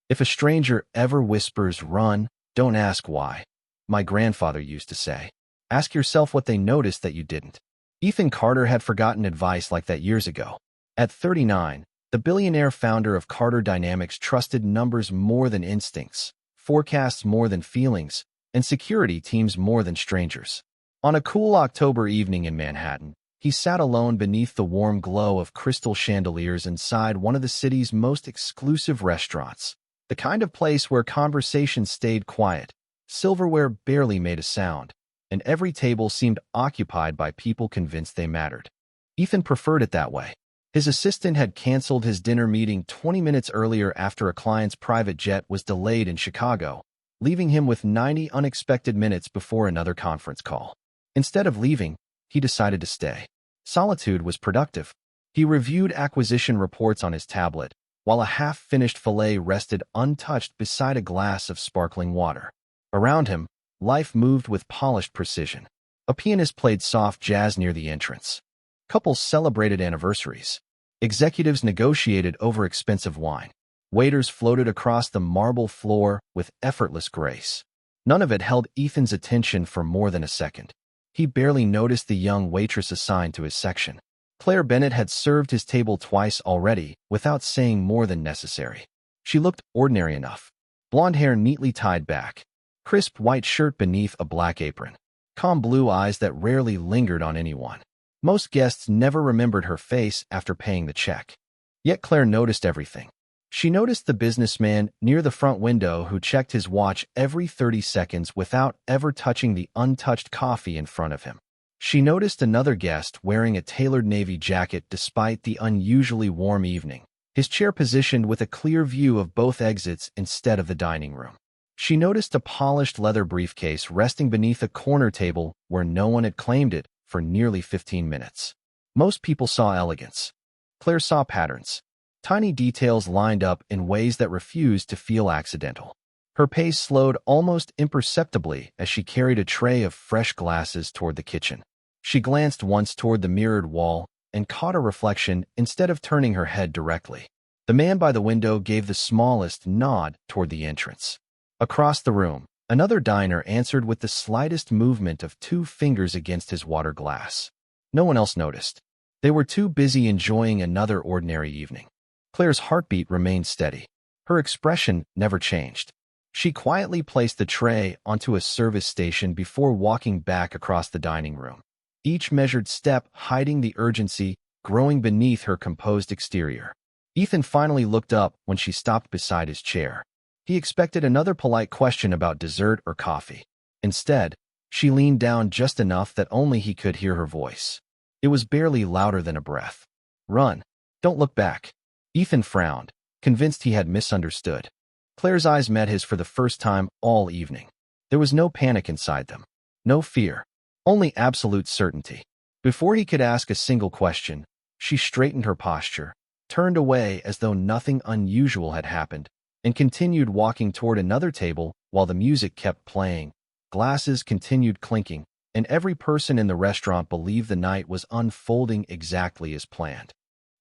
If a stranger ever whispers, "Run," don't ask why. My grandfather used to say. Ask yourself what they noticed that you didn't. Ethan Carter had forgotten advice like that years ago. At 39, the billionaire founder of Carter Dynamics trusted numbers more than instincts, forecasts more than feelings, and security teams more than strangers. On a cool October evening in Manhattan, he sat alone beneath the warm glow of crystal chandeliers inside one of the city's most exclusive restaurants, the kind of place where conversation stayed quiet, silverware barely made a sound, and every table seemed occupied by people convinced they mattered. Ethan preferred it that way. His assistant had canceled his dinner meeting 20 minutes earlier after a client's private jet was delayed in Chicago, leaving him with 90 unexpected minutes before another conference call. Instead of leaving, he decided to stay. Solitude was productive. He reviewed acquisition reports on his tablet, while a half-finished fillet rested untouched beside a glass of sparkling water. Around him, life moved with polished precision. A pianist played soft jazz near the entrance. Couples celebrated anniversaries. Executives negotiated over expensive wine. Waiters floated across the marble floor with effortless grace. None of it held Ethan's attention for more than a second. He barely noticed the young waitress assigned to his section. Claire Bennett had served his table twice already, without saying more than necessary. She looked ordinary enough. Blonde hair neatly tied back. Crisp white shirt beneath a black apron. Calm blue eyes that rarely lingered on anyone. Most guests never remembered her face after paying the check. Yet Claire noticed everything. She noticed the businessman near the front window who checked his watch every 30 seconds without ever touching the untouched coffee in front of him. She noticed another guest wearing a tailored navy jacket despite the unusually warm evening, his chair positioned with a clear view of both exits instead of the dining room. She noticed a polished leather briefcase resting beneath a corner table where no one had claimed it for nearly 15 minutes. Most people saw elegance. Claire saw patterns. Tiny details lined up in ways that refused to feel accidental. Her pace slowed almost imperceptibly as she carried a tray of fresh glasses toward the kitchen. She glanced once toward the mirrored wall and caught a reflection instead of turning her head directly. The man by the window gave the smallest nod toward the entrance. Across the room, another diner answered with the slightest movement of 2 fingers against his water glass. No one else noticed. They were too busy enjoying another ordinary evening. Claire's heartbeat remained steady. Her expression never changed. She quietly placed the tray onto a service station before walking back across the dining room. Each measured step hiding the urgency growing beneath her composed exterior. Ethan finally looked up when she stopped beside his chair. He expected another polite question about dessert or coffee. Instead, she leaned down just enough that only he could hear her voice. It was barely louder than a breath. "Run. Don't look back." Ethan frowned, convinced he had misunderstood. Claire's eyes met his for the first time all evening. There was no panic inside them, no fear, only absolute certainty. Before he could ask a single question, she straightened her posture, turned away as though nothing unusual had happened, and continued walking toward another table while the music kept playing. Glasses continued clinking, and every person in the restaurant believed the night was unfolding exactly as planned.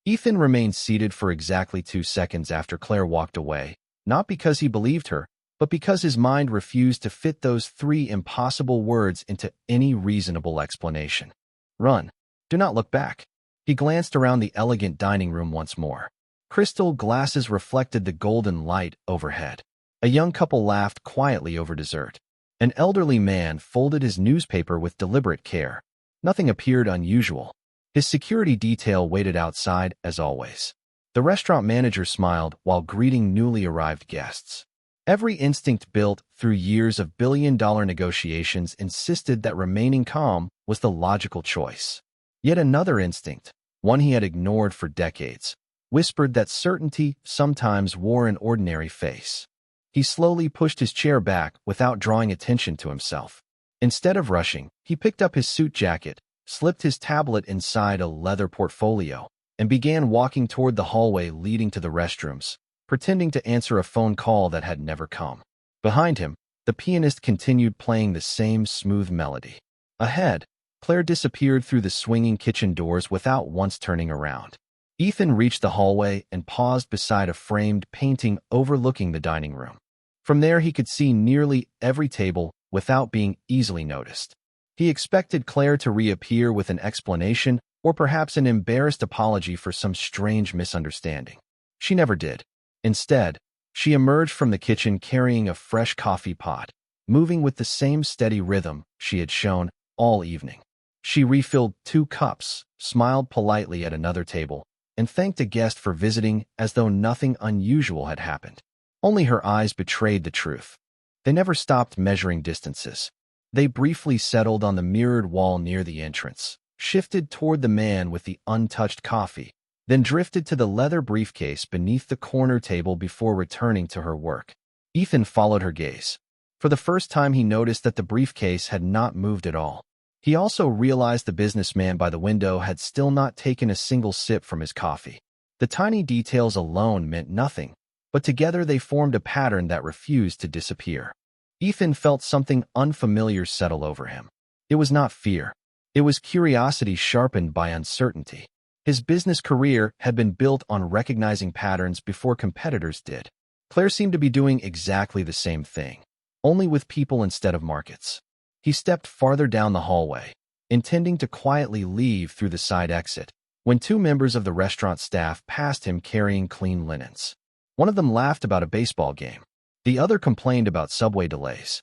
Ethan remained seated for exactly 2 seconds after Claire walked away, not because he believed her, but because his mind refused to fit those 3 impossible words into any reasonable explanation. "Run. Do not look back." He glanced around the elegant dining room once more. Crystal glasses reflected the golden light overhead. A young couple laughed quietly over dessert. An elderly man folded his newspaper with deliberate care. Nothing appeared unusual. His security detail waited outside, as always. The restaurant manager smiled while greeting newly arrived guests. Every instinct built through years of billion-dollar negotiations insisted that remaining calm was the logical choice. Yet another instinct, one he had ignored for decades, whispered that certainty sometimes wore an ordinary face. He slowly pushed his chair back without drawing attention to himself. Instead of rushing, he picked up his suit jacket, slipped his tablet inside a leather portfolio, and began walking toward the hallway leading to the restrooms, pretending to answer a phone call that had never come. Behind him, the pianist continued playing the same smooth melody. Ahead, Claire disappeared through the swinging kitchen doors without once turning around. Ethan reached the hallway and paused beside a framed painting overlooking the dining room. From there, he could see nearly every table without being easily noticed. He expected Claire to reappear with an explanation or perhaps an embarrassed apology for some strange misunderstanding. She never did. Instead, she emerged from the kitchen carrying a fresh coffee pot, moving with the same steady rhythm she had shown all evening. She refilled 2 cups, smiled politely at another table, and thanked a guest for visiting as though nothing unusual had happened. Only her eyes betrayed the truth. They never stopped measuring distances. They briefly settled on the mirrored wall near the entrance, shifted toward the man with the untouched coffee, then drifted to the leather briefcase beneath the corner table before returning to her work. Ethan followed her gaze. For the first time, he noticed that the briefcase had not moved at all. He also realized the businessman by the window had still not taken a single sip from his coffee. The tiny details alone meant nothing, but together they formed a pattern that refused to disappear. Ethan felt something unfamiliar settle over him. It was not fear. It was curiosity sharpened by uncertainty. His business career had been built on recognizing patterns before competitors did. Claire seemed to be doing exactly the same thing, only with people instead of markets. He stepped farther down the hallway, intending to quietly leave through the side exit, when 2 members of the restaurant staff passed him carrying clean linens. One of them laughed about a baseball game. The other complained about subway delays.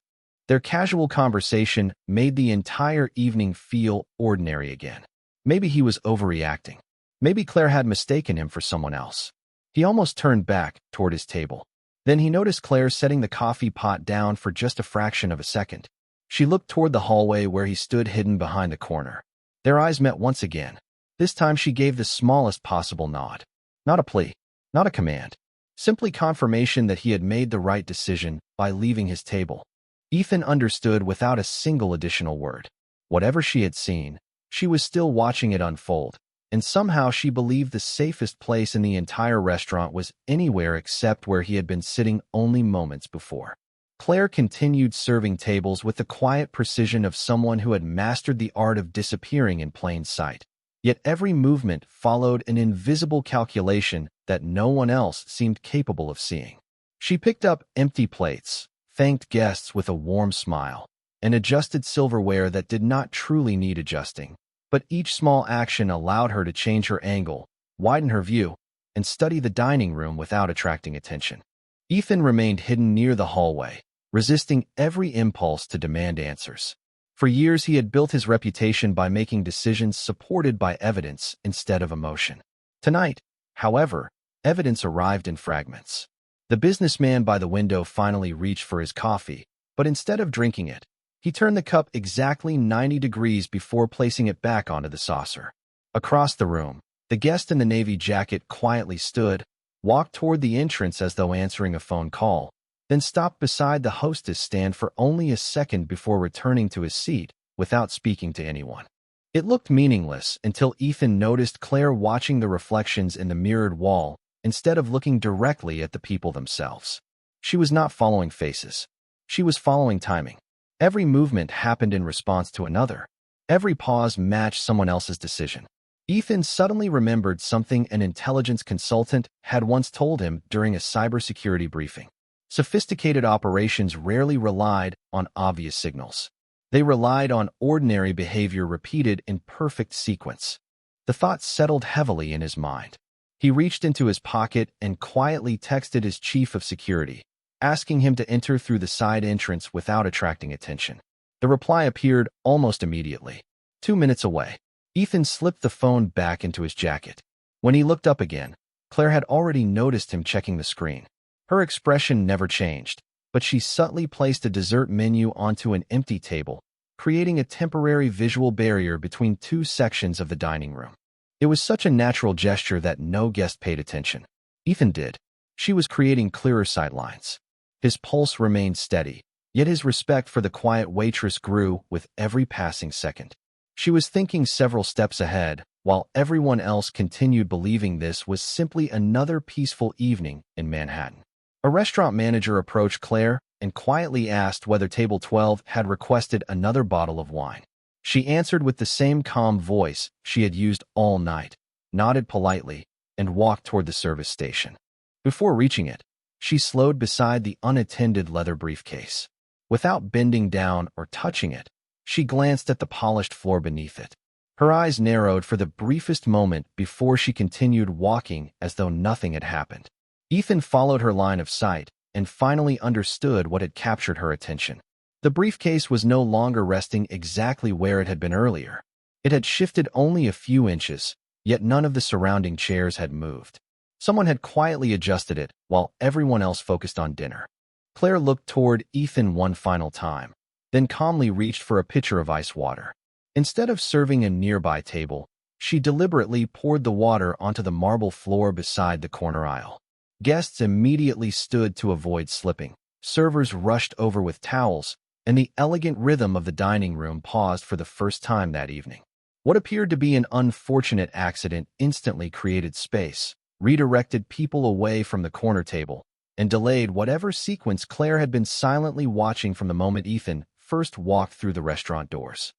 Their casual conversation made the entire evening feel ordinary again. Maybe he was overreacting. Maybe Claire had mistaken him for someone else. He almost turned back toward his table. Then he noticed Claire setting the coffee pot down for just a fraction of a second. She looked toward the hallway where he stood hidden behind the corner. Their eyes met once again. This time she gave the smallest possible nod. Not a plea, not a command. Simply confirmation that he had made the right decision by leaving his table. Ethan understood without a single additional word. Whatever she had seen, she was still watching it unfold. And somehow she believed the safest place in the entire restaurant was anywhere except where he had been sitting only moments before. Claire continued serving tables with the quiet precision of someone who had mastered the art of disappearing in plain sight. Yet every movement followed an invisible calculation that no one else seemed capable of seeing. She picked up empty plates, thanked guests with a warm smile, and adjusted silverware that did not truly need adjusting. But each small action allowed her to change her angle, widen her view, and study the dining room without attracting attention. Ethan remained hidden near the hallway, resisting every impulse to demand answers. For years, he had built his reputation by making decisions supported by evidence instead of emotion. Tonight, however, evidence arrived in fragments. The businessman by the window finally reached for his coffee, but instead of drinking it, he turned the cup exactly 90 degrees before placing it back onto the saucer. Across the room, the guest in the navy jacket quietly stood, walked toward the entrance as though answering a phone call, then stopped beside the hostess stand for only a second before returning to his seat without speaking to anyone. It looked meaningless until Ethan noticed Claire watching the reflections in the mirrored wall instead of looking directly at the people themselves. She was not following faces. She was following timing. Every movement happened in response to another. Every pause matched someone else's decision. Ethan suddenly remembered something an intelligence consultant had once told him during a cybersecurity briefing. Sophisticated operations rarely relied on obvious signals. They relied on ordinary behavior repeated in perfect sequence. The thought settled heavily in his mind. He reached into his pocket and quietly texted his chief of security, asking him to enter through the side entrance without attracting attention. The reply appeared almost immediately. 2 minutes away. Ethan slipped the phone back into his jacket. When he looked up again, Claire had already noticed him checking the screen. Her expression never changed, but she subtly placed a dessert menu onto an empty table, creating a temporary visual barrier between 2 sections of the dining room. It was such a natural gesture that no guest paid attention. Ethan did. She was creating clearer sightlines. His pulse remained steady, yet his respect for the quiet waitress grew with every passing second. She was thinking several steps ahead, while everyone else continued believing this was simply another peaceful evening in Manhattan. A restaurant manager approached Claire and quietly asked whether Table 12 had requested another bottle of wine. She answered with the same calm voice she had used all night, nodded politely, and walked toward the service station. Before reaching it, she slowed beside the unattended leather briefcase. Without bending down or touching it, she glanced at the polished floor beneath it. Her eyes narrowed for the briefest moment before she continued walking as though nothing had happened. Ethan followed her line of sight and finally understood what had captured her attention. The briefcase was no longer resting exactly where it had been earlier. It had shifted only a few inches, yet none of the surrounding chairs had moved. Someone had quietly adjusted it while everyone else focused on dinner. Claire looked toward Ethan one final time, then calmly reached for a pitcher of ice water. Instead of serving a nearby table, she deliberately poured the water onto the marble floor beside the corner aisle. Guests immediately stood to avoid slipping. Servers rushed over with towels, and the elegant rhythm of the dining room paused for the first time that evening. What appeared to be an unfortunate accident instantly created space, redirected people away from the corner table, and delayed whatever sequence Claire had been silently watching from the moment Ethan first walked through the restaurant doors.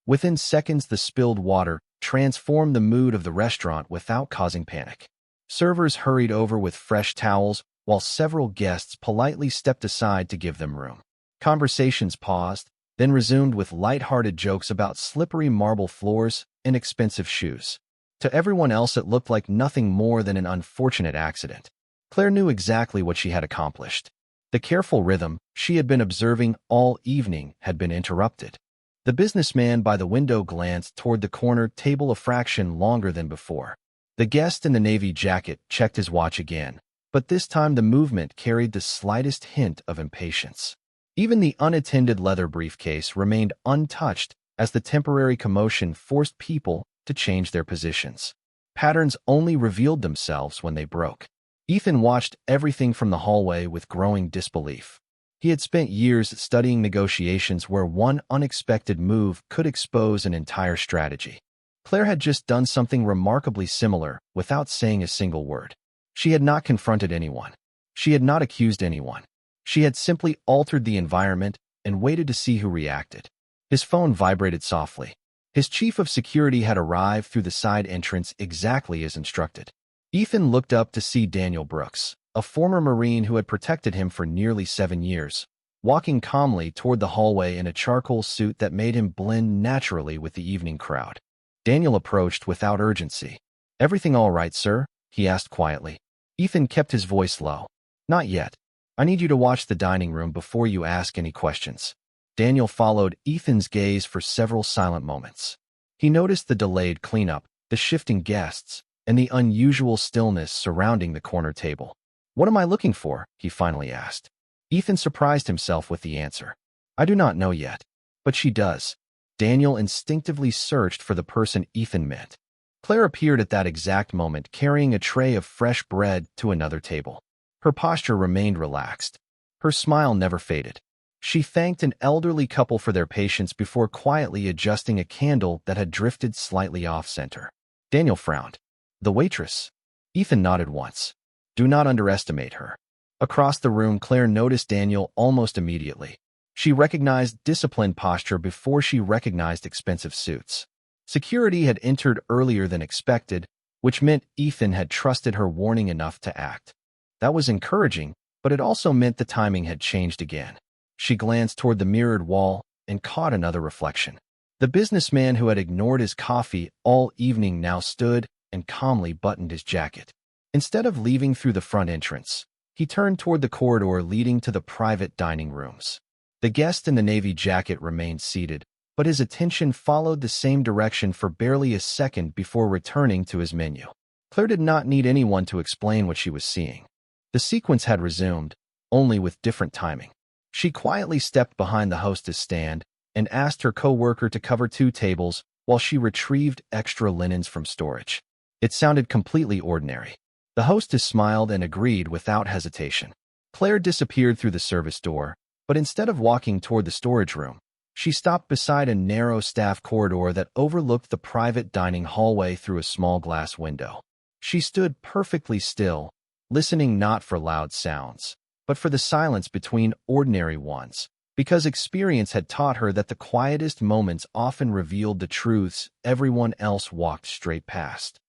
Within seconds, the spilled water transformed the mood of the restaurant without causing panic. Servers hurried over with fresh towels, while several guests politely stepped aside to give them room. Conversations paused, then resumed with light-hearted jokes about slippery marble floors and expensive shoes. To everyone else, it looked like nothing more than an unfortunate accident. Claire knew exactly what she had accomplished. The careful rhythm she had been observing all evening had been interrupted. The businessman by the window glanced toward the corner table a fraction longer than before. The guest in the navy jacket checked his watch again, but this time the movement carried the slightest hint of impatience. Even the unattended leather briefcase remained untouched as the temporary commotion forced people to change their positions. Patterns only revealed themselves when they broke. Ethan watched everything from the hallway with growing disbelief. He had spent years studying negotiations where one unexpected move could expose an entire strategy. Claire had just done something remarkably similar without saying a single word. She had not confronted anyone. She had not accused anyone. She had simply altered the environment and waited to see who reacted. His phone vibrated softly. His chief of security had arrived through the side entrance exactly as instructed. Ethan looked up to see Daniel Brooks, a former Marine who had protected him for nearly 7 years, walking calmly toward the hallway in a charcoal suit that made him blend naturally with the evening crowd. Daniel approached without urgency. "Everything all right, sir?" he asked quietly. Ethan kept his voice low. "Not yet. I need you to watch the dining room before you ask any questions." Daniel followed Ethan's gaze for several silent moments. He noticed the delayed cleanup, the shifting guests, and the unusual stillness surrounding the corner table. "What am I looking for?" he finally asked. Ethan surprised himself with the answer. "I do not know yet, but she does." Daniel instinctively searched for the person Ethan meant. Claire appeared at that exact moment carrying a tray of fresh bread to another table. Her posture remained relaxed. Her smile never faded. She thanked an elderly couple for their patience before quietly adjusting a candle that had drifted slightly off-center. Daniel frowned. "The waitress?" Ethan nodded once. "Do not underestimate her." Across the room, Claire noticed Daniel almost immediately. She recognized disciplined posture before she recognized expensive suits. Security had entered earlier than expected, which meant Ethan had trusted her warning enough to act. That was encouraging, but it also meant the timing had changed again. She glanced toward the mirrored wall and caught another reflection. The businessman who had ignored his coffee all evening now stood and calmly buttoned his jacket. Instead of leaving through the front entrance, he turned toward the corridor leading to the private dining rooms. The guest in the navy jacket remained seated, but his attention followed the same direction for barely a second before returning to his menu. Claire did not need anyone to explain what she was seeing. The sequence had resumed, only with different timing. She quietly stepped behind the hostess stand and asked her co-worker to cover 2 tables while she retrieved extra linens from storage. It sounded completely ordinary. The hostess smiled and agreed without hesitation. Claire disappeared through the service door, but instead of walking toward the storage room, she stopped beside a narrow staff corridor that overlooked the private dining hallway through a small glass window. She stood perfectly still, listening not for loud sounds, but for the silence between ordinary ones, because experience had taught her that the quietest moments often revealed the truths everyone else walked straight past.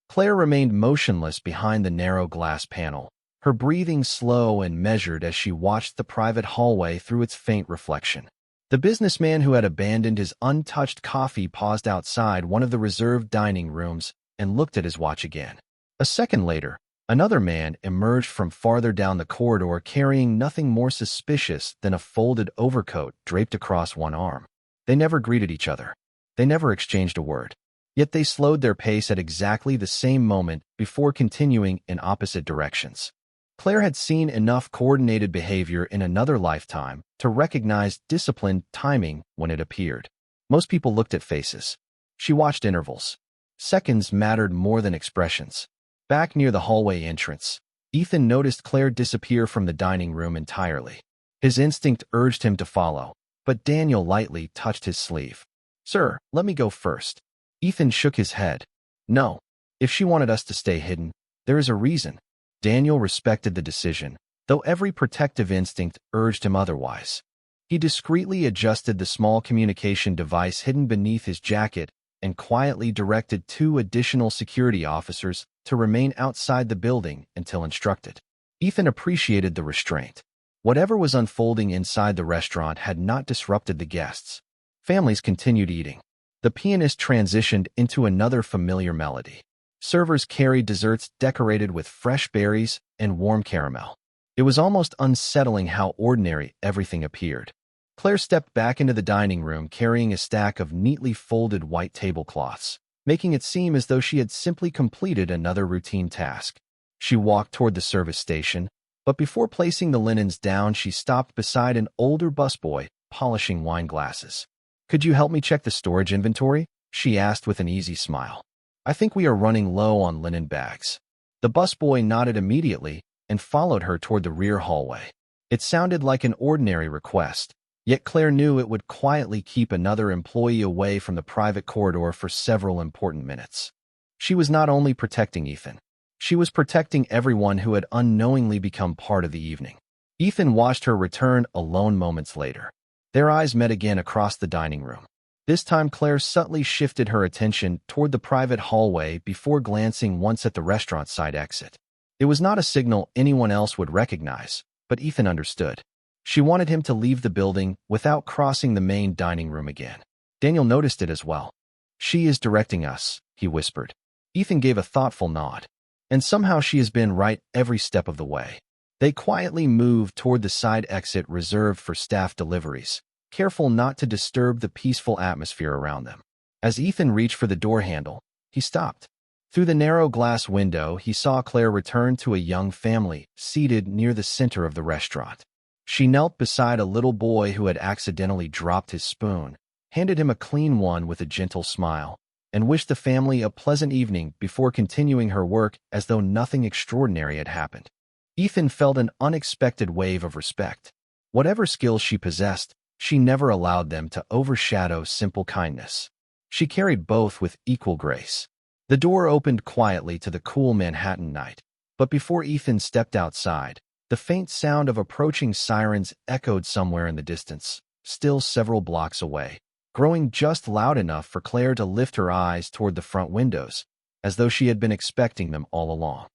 Claire remained motionless behind the narrow glass panel, her breathing slow and measured as she watched the private hallway through its faint reflection. The businessman who had abandoned his untouched coffee paused outside one of the reserved dining rooms and looked at his watch again. A second later, another man emerged from farther down the corridor carrying nothing more suspicious than a folded overcoat draped across one arm. They never greeted each other. They never exchanged a word. Yet they slowed their pace at exactly the same moment before continuing in opposite directions. Claire had seen enough coordinated behavior in another lifetime to recognize disciplined timing when it appeared. Most people looked at faces. She watched intervals. Seconds mattered more than expressions. Back near the hallway entrance, Ethan noticed Claire disappear from the dining room entirely. His instinct urged him to follow, but Daniel lightly touched his sleeve. "Sir, let me go first." Ethan shook his head. "No. If she wanted us to stay hidden, there is a reason." Daniel respected the decision, though every protective instinct urged him otherwise. He discreetly adjusted the small communication device hidden beneath his jacket and quietly directed 2 additional security officers to remain outside the building until instructed. Ethan appreciated the restraint. Whatever was unfolding inside the restaurant had not disrupted the guests. Families continued eating. The pianist transitioned into another familiar melody. Servers carried desserts decorated with fresh berries and warm caramel. It was almost unsettling how ordinary everything appeared. Claire stepped back into the dining room carrying a stack of neatly folded white tablecloths, making it seem as though she had simply completed another routine task. She walked toward the service station, but before placing the linens down, she stopped beside an older busboy polishing wine glasses. "Could you help me check the storage inventory?" she asked with an easy smile. "I think we are running low on linen bags." The busboy nodded immediately and followed her toward the rear hallway. It sounded like an ordinary request, yet Claire knew it would quietly keep another employee away from the private corridor for several important minutes. She was not only protecting Ethan, she was protecting everyone who had unknowingly become part of the evening. Ethan watched her return alone moments later. Their eyes met again across the dining room. This time Claire subtly shifted her attention toward the private hallway before glancing once at the restaurant side exit. It was not a signal anyone else would recognize, but Ethan understood. She wanted him to leave the building without crossing the main dining room again. Daniel noticed it as well. "She is directing us," he whispered. Ethan gave a thoughtful nod. "And somehow she has been right every step of the way." They quietly moved toward the side exit reserved for staff deliveries, careful not to disturb the peaceful atmosphere around them. As Ethan reached for the door handle, he stopped. Through the narrow glass window, he saw Claire return to a young family seated near the center of the restaurant. She knelt beside a little boy who had accidentally dropped his spoon, handed him a clean one with a gentle smile, and wished the family a pleasant evening before continuing her work as though nothing extraordinary had happened. Ethan felt an unexpected wave of respect. Whatever skills she possessed, she never allowed them to overshadow simple kindness. She carried both with equal grace. The door opened quietly to the cool Manhattan night, but before Ethan stepped outside, the faint sound of approaching sirens echoed somewhere in the distance, still several blocks away, growing just loud enough for Claire to lift her eyes toward the front windows, as though she had been expecting them all along.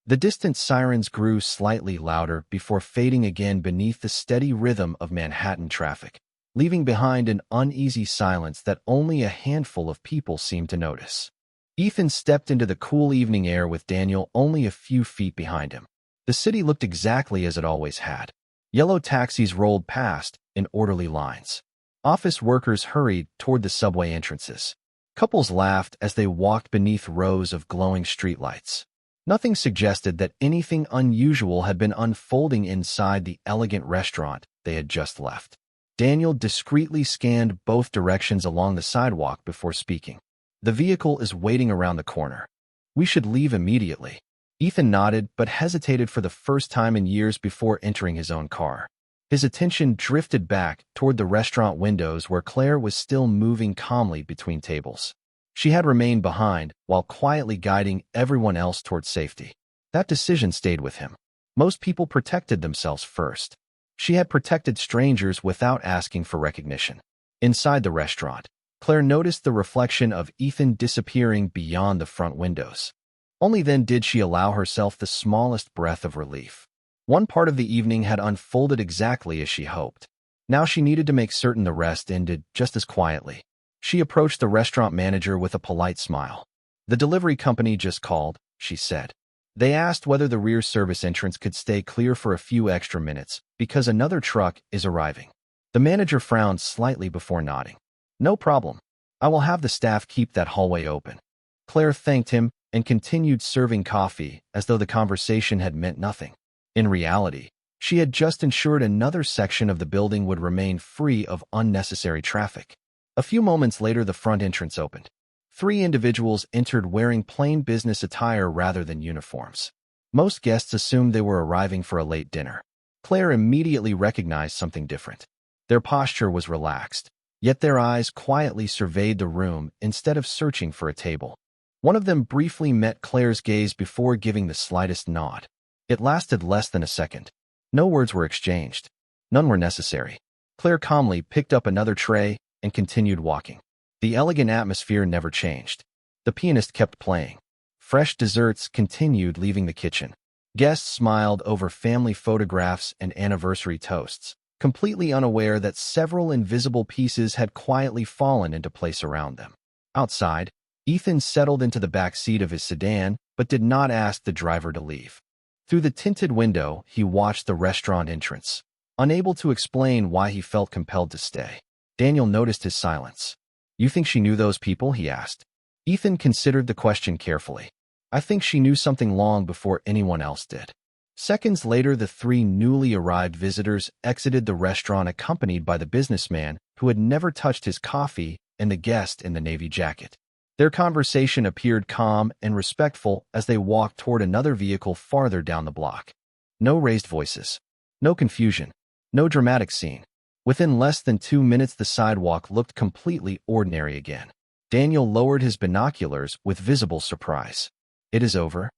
The distant sirens grew slightly louder before fading again beneath the steady rhythm of Manhattan traffic, leaving behind an uneasy silence that only a handful of people seemed to notice. Ethan stepped into the cool evening air with Daniel only a few feet behind him. The city looked exactly as it always had. Yellow taxis rolled past in orderly lines. Office workers hurried toward the subway entrances. Couples laughed as they walked beneath rows of glowing streetlights. Nothing suggested that anything unusual had been unfolding inside the elegant restaurant they had just left. Daniel discreetly scanned both directions along the sidewalk before speaking. "The vehicle is waiting around the corner. We should leave immediately." Ethan nodded but hesitated for the first time in years before entering his own car. His attention drifted back toward the restaurant windows where Claire was still moving calmly between tables. She had remained behind while quietly guiding everyone else toward safety. That decision stayed with him. Most people protected themselves first. She had protected strangers without asking for recognition. Inside the restaurant, Claire noticed the reflection of Ethan disappearing beyond the front windows. Only then did she allow herself the smallest breath of relief. One part of the evening had unfolded exactly as she hoped. Now she needed to make certain the rest ended just as quietly. She approached the restaurant manager with a polite smile. "The delivery company just called," she said. "They asked whether the rear service entrance could stay clear for a few extra minutes because another truck is arriving." The manager frowned slightly before nodding. "No problem. I will have the staff keep that hallway open." Claire thanked him and continued serving coffee as though the conversation had meant nothing. In reality, she had just ensured another section of the building would remain free of unnecessary traffic. A few moments later, the front entrance opened. 3 individuals entered wearing plain business attire rather than uniforms. Most guests assumed they were arriving for a late dinner. Claire immediately recognized something different. Their posture was relaxed, yet their eyes quietly surveyed the room instead of searching for a table. One of them briefly met Claire's gaze before giving the slightest nod. It lasted less than a second. No words were exchanged. None were necessary. Claire calmly picked up another tray and continued walking. The elegant atmosphere never changed. The pianist kept playing. Fresh desserts continued leaving the kitchen. Guests smiled over family photographs and anniversary toasts, completely unaware that several invisible pieces had quietly fallen into place around them. Outside, Ethan settled into the back seat of his sedan but did not ask the driver to leave. Through the tinted window, he watched the restaurant entrance, unable to explain why he felt compelled to stay. Daniel noticed his silence. "You think she knew those people?" he asked. Ethan considered the question carefully. "I think she knew something long before anyone else did." Seconds later, the 3 newly arrived visitors exited the restaurant accompanied by the businessman who had never touched his coffee and the guest in the navy jacket. Their conversation appeared calm and respectful as they walked toward another vehicle farther down the block. No raised voices. No confusion. No dramatic scene. Within less than 2 minutes, the sidewalk looked completely ordinary again. Daniel lowered his binoculars with visible surprise. "It is over?"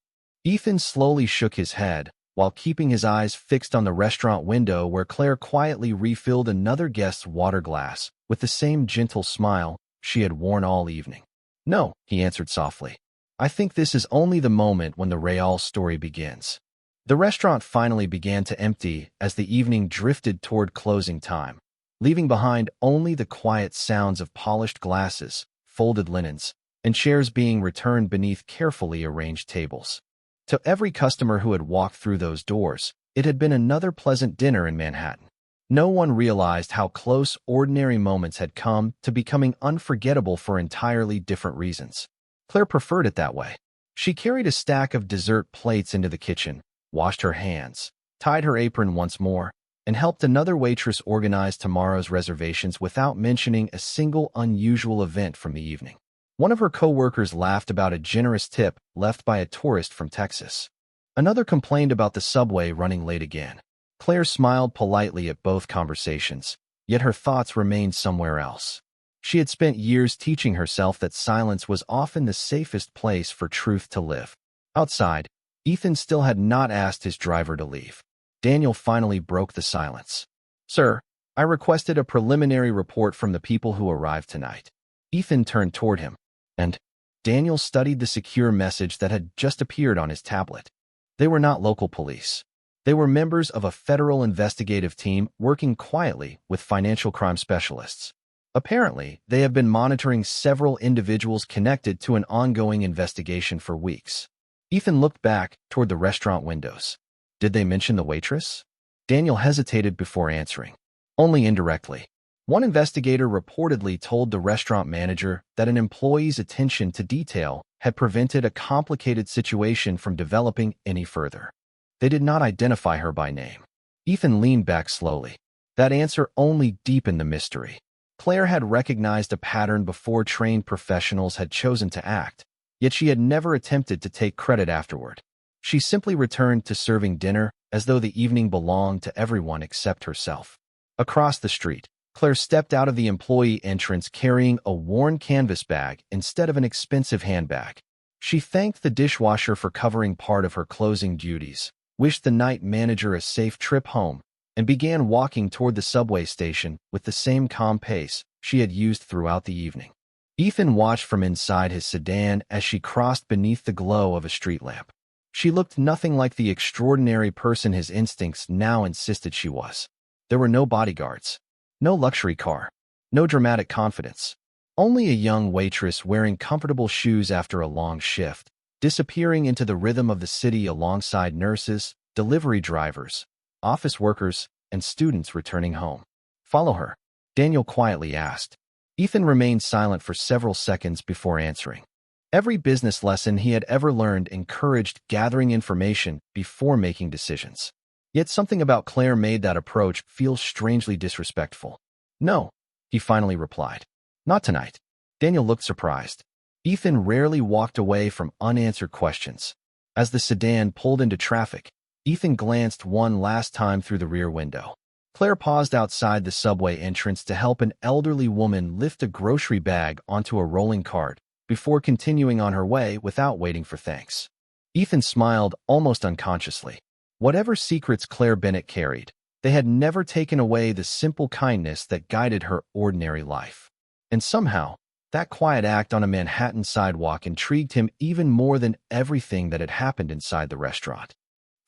Ethan slowly shook his head, while keeping his eyes fixed on the restaurant window where Claire quietly refilled another guest's water glass with the same gentle smile she had worn all evening. "No," he answered softly. "I think this is only the moment when the real story begins." The restaurant finally began to empty as the evening drifted toward closing time, leaving behind only the quiet sounds of polished glasses, folded linens, and chairs being returned beneath carefully arranged tables. To every customer who had walked through those doors, it had been another pleasant dinner in Manhattan. No one realized how close ordinary moments had come to becoming unforgettable for entirely different reasons. Claire preferred it that way. She carried a stack of dessert plates into the kitchen, washed her hands, tied her apron once more, and helped another waitress organize tomorrow's reservations without mentioning a single unusual event from the evening. One of her co-workers laughed about a generous tip left by a tourist from Texas. Another complained about the subway running late again. Claire smiled politely at both conversations, yet her thoughts remained somewhere else. She had spent years teaching herself that silence was often the safest place for truth to live. Outside, Ethan still had not asked his driver to leave. Daniel finally broke the silence. "Sir, I requested a preliminary report from the people who arrived tonight." Ethan turned toward him, and Daniel studied the secure message that had just appeared on his tablet. They were not local police. They were members of a federal investigative team working quietly with financial crime specialists. Apparently, they have been monitoring several individuals connected to an ongoing investigation for weeks. Ethan looked back toward the restaurant windows. Did they mention the waitress? Daniel hesitated before answering. Only indirectly. One investigator reportedly told the restaurant manager that an employee's attention to detail had prevented a complicated situation from developing any further. They did not identify her by name. Ethan leaned back slowly. That answer only deepened the mystery. Claire had recognized a pattern before trained professionals had chosen to act, yet she had never attempted to take credit afterward. She simply returned to serving dinner as though the evening belonged to everyone except herself. Across the street, Claire stepped out of the employee entrance carrying a worn canvas bag instead of an expensive handbag. She thanked the dishwasher for covering part of her closing duties, wished the night manager a safe trip home, and began walking toward the subway station with the same calm pace she had used throughout the evening. Ethan watched from inside his sedan as she crossed beneath the glow of a street lamp. She looked nothing like the extraordinary person his instincts now insisted she was. There were no bodyguards, no luxury car, no dramatic confidence. Only a young waitress wearing comfortable shoes after a long shift, disappearing into the rhythm of the city alongside nurses, delivery drivers, office workers, and students returning home. "Follow her," Daniel quietly asked. Ethan remained silent for several seconds before answering. Every business lesson he had ever learned encouraged gathering information before making decisions. Yet something about Claire made that approach feel strangely disrespectful. "No," he finally replied. "Not tonight." Daniel looked surprised. Ethan rarely walked away from unanswered questions. As the sedan pulled into traffic, Ethan glanced one last time through the rear window. Claire paused outside the subway entrance to help an elderly woman lift a grocery bag onto a rolling cart before continuing on her way without waiting for thanks. Ethan smiled almost unconsciously. Whatever secrets Claire Bennett carried, they had never taken away the simple kindness that guided her ordinary life. And somehow, that quiet act on a Manhattan sidewalk intrigued him even more than everything that had happened inside the restaurant.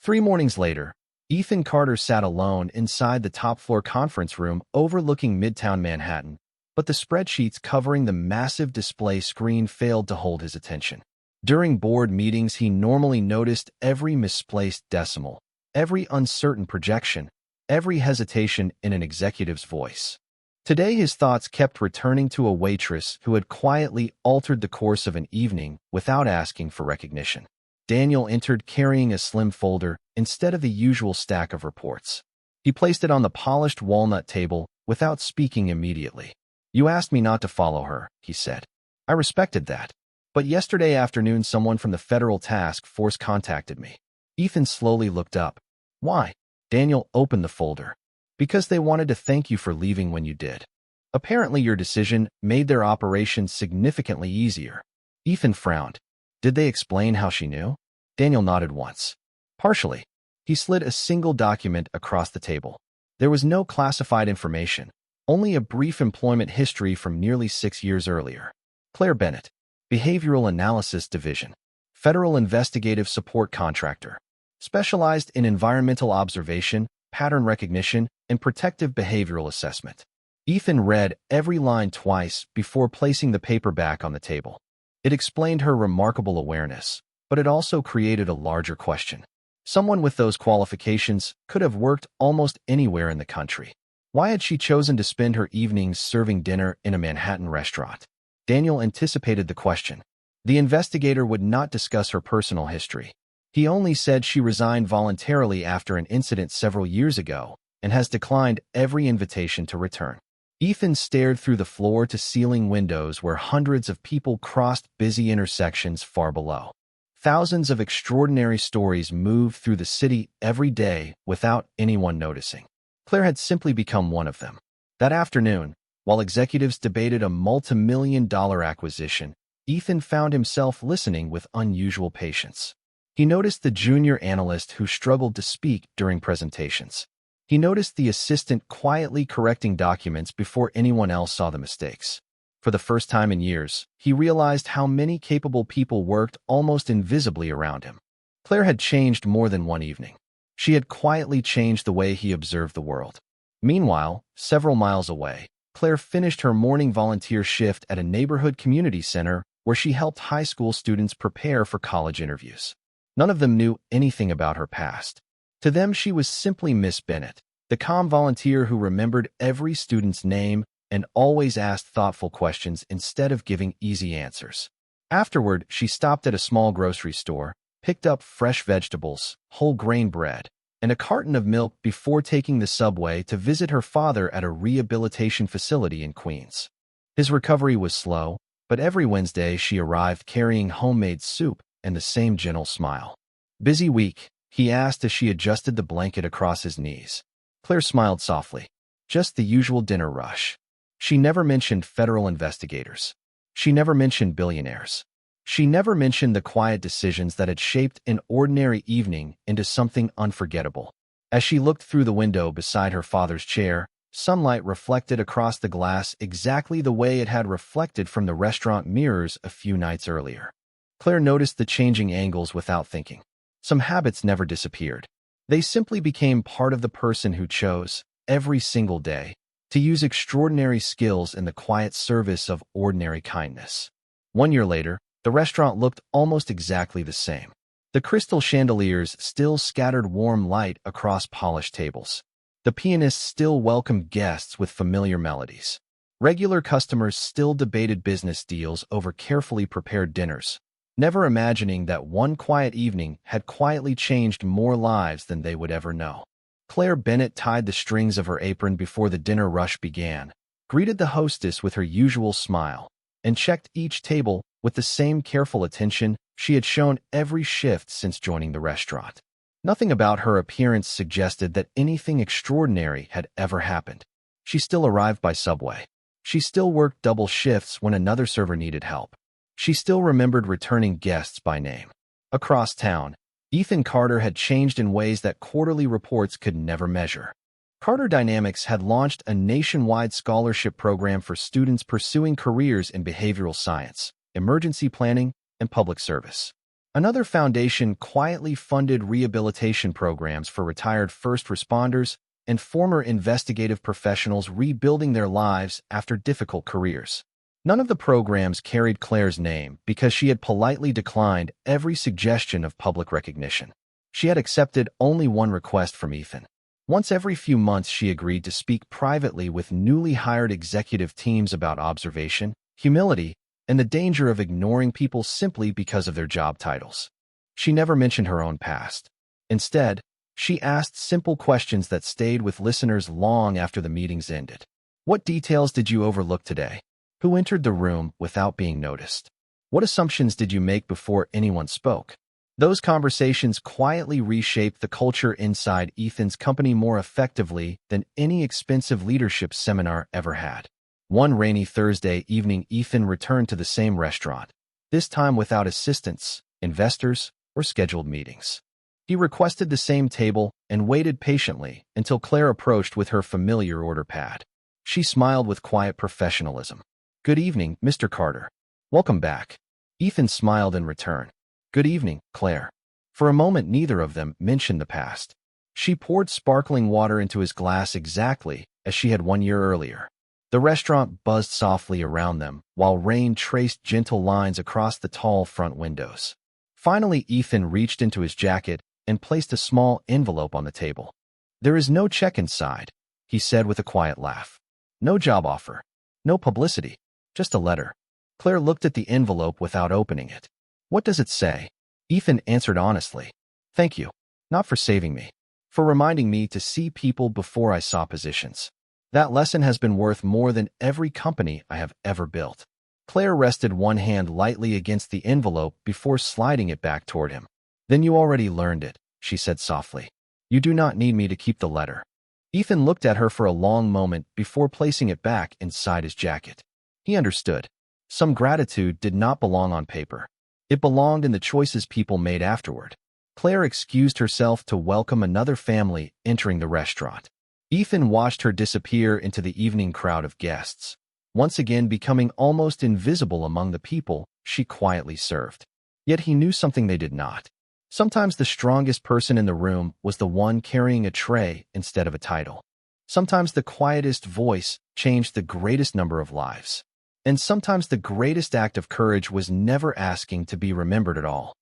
3 mornings later, Ethan Carter sat alone inside the top-floor conference room overlooking Midtown Manhattan, but the spreadsheets covering the massive display screen failed to hold his attention. During board meetings, he normally noticed every misplaced decimal, every uncertain projection, every hesitation in an executive's voice. Today, his thoughts kept returning to a waitress who had quietly altered the course of an evening without asking for recognition. Daniel entered carrying a slim folder instead of the usual stack of reports. He placed it on the polished walnut table without speaking immediately. "You asked me not to follow her," he said. "I respected that. But yesterday afternoon someone from the federal task force contacted me." Ethan slowly looked up. "Why?" Daniel opened the folder. "Because they wanted to thank you for leaving when you did. Apparently your decision made their operation significantly easier." Ethan frowned. "Did they explain how she knew?" Daniel nodded once. "Partially." He slid a single document across the table. There was no classified information, only a brief employment history from nearly 6 years earlier. Claire Bennett, Behavioral Analysis Division, Federal Investigative Support Contractor, specialized in environmental observation, pattern recognition, and protective behavioral assessment. Ethan read every line twice before placing the paper back on the table. It explained her remarkable awareness, but it also created a larger question. Someone with those qualifications could have worked almost anywhere in the country. Why had she chosen to spend her evenings serving dinner in a Manhattan restaurant? Daniel anticipated the question. The investigator would not discuss her personal history. He only said she resigned voluntarily after an incident several years ago and has declined every invitation to return. Ethan stared through the floor-to-ceiling windows where hundreds of people crossed busy intersections far below. Thousands of extraordinary stories moved through the city every day without anyone noticing. Claire had simply become one of them. That afternoon, while executives debated a multi-million-dollar acquisition, Ethan found himself listening with unusual patience. He noticed the junior analyst who struggled to speak during presentations. He noticed the assistant quietly correcting documents before anyone else saw the mistakes. For the first time in years, he realized how many capable people worked almost invisibly around him. Claire had changed more than one evening. She had quietly changed the way he observed the world. Meanwhile, several miles away, Claire finished her morning volunteer shift at a neighborhood community center where she helped high school students prepare for college interviews. None of them knew anything about her past. To them, she was simply Miss Bennett, the calm volunteer who remembered every student's name and always asked thoughtful questions instead of giving easy answers. Afterward, she stopped at a small grocery store, picked up fresh vegetables, whole grain bread, and a carton of milk before taking the subway to visit her father at a rehabilitation facility in Queens. His recovery was slow, but every Wednesday she arrived carrying homemade soup and the same gentle smile. "Busy week?" he asked as she adjusted the blanket across his knees. Claire smiled softly. "Just the usual dinner rush." She never mentioned federal investigators. She never mentioned billionaires. She never mentioned the quiet decisions that had shaped an ordinary evening into something unforgettable. As she looked through the window beside her father's chair, Sunlight reflected across the glass exactly the way it had reflected from the restaurant mirrors a few nights earlier. Claire noticed the changing angles without thinking. Some habits never disappeared. They simply became part of the person who chose, every single day, to use extraordinary skills in the quiet service of ordinary kindness. 1 year later, the restaurant looked almost exactly the same. The crystal chandeliers still scattered warm light across polished tables. The pianists still welcomed guests with familiar melodies. Regular customers still debated business deals over carefully prepared dinners, never imagining that one quiet evening had quietly changed more lives than they would ever know. Claire Bennett tied the strings of her apron before the dinner rush began, greeted the hostess with her usual smile, and checked each table with the same careful attention she had shown every shift since joining the restaurant. Nothing about her appearance suggested that anything extraordinary had ever happened. She still arrived by subway. She still worked double shifts when another server needed help. She still remembered returning guests by name. Across town, Ethan Carter had changed in ways that quarterly reports could never measure. Carter Dynamics had launched a nationwide scholarship program for students pursuing careers in behavioral science, emergency planning, and public service. Another foundation quietly funded rehabilitation programs for retired first responders and former investigative professionals rebuilding their lives after difficult careers. None of the programs carried Claire's name because she had politely declined every suggestion of public recognition. She had accepted only one request from Ethan. Once every few months, she agreed to speak privately with newly hired executive teams about observation, humility, and the danger of ignoring people simply because of their job titles. She never mentioned her own past. Instead, she asked simple questions that stayed with listeners long after the meetings ended. What details did you overlook today? Who entered the room without being noticed? What assumptions did you make before anyone spoke? Those conversations quietly reshaped the culture inside Ethan's company more effectively than any expensive leadership seminar ever had. One rainy Thursday evening, Ethan returned to the same restaurant, this time without assistants, investors, or scheduled meetings. He requested the same table and waited patiently until Claire approached with her familiar order pad. She smiled with quiet professionalism. "Good evening, Mr. Carter. Welcome back." Ethan smiled in return. "Good evening, Claire." For a moment, neither of them mentioned the past. She poured sparkling water into his glass exactly as she had 1 year earlier. The restaurant buzzed softly around them, while rain traced gentle lines across the tall front windows. Finally, Ethan reached into his jacket and placed a small envelope on the table. "There is no check inside," he said with a quiet laugh. "No job offer. No publicity. Just a letter." Claire looked at the envelope without opening it. "What does it say?" Ethan answered honestly. "Thank you. Not for saving me. For reminding me to see people before I saw positions. That lesson has been worth more than every company I have ever built." Claire rested one hand lightly against the envelope before sliding it back toward him. "Then you already learned it," she said softly. "You do not need me to keep the letter." Ethan looked at her for a long moment before placing it back inside his jacket. He understood. Some gratitude did not belong on paper. It belonged in the choices people made afterward. Claire excused herself to welcome another family entering the restaurant. Ethan watched her disappear into the evening crowd of guests, once again becoming almost invisible among the people she quietly served. Yet he knew something they did not. Sometimes the strongest person in the room was the one carrying a tray instead of a title. Sometimes the quietest voice changed the greatest number of lives. And sometimes the greatest act of courage was never asking to be remembered at all.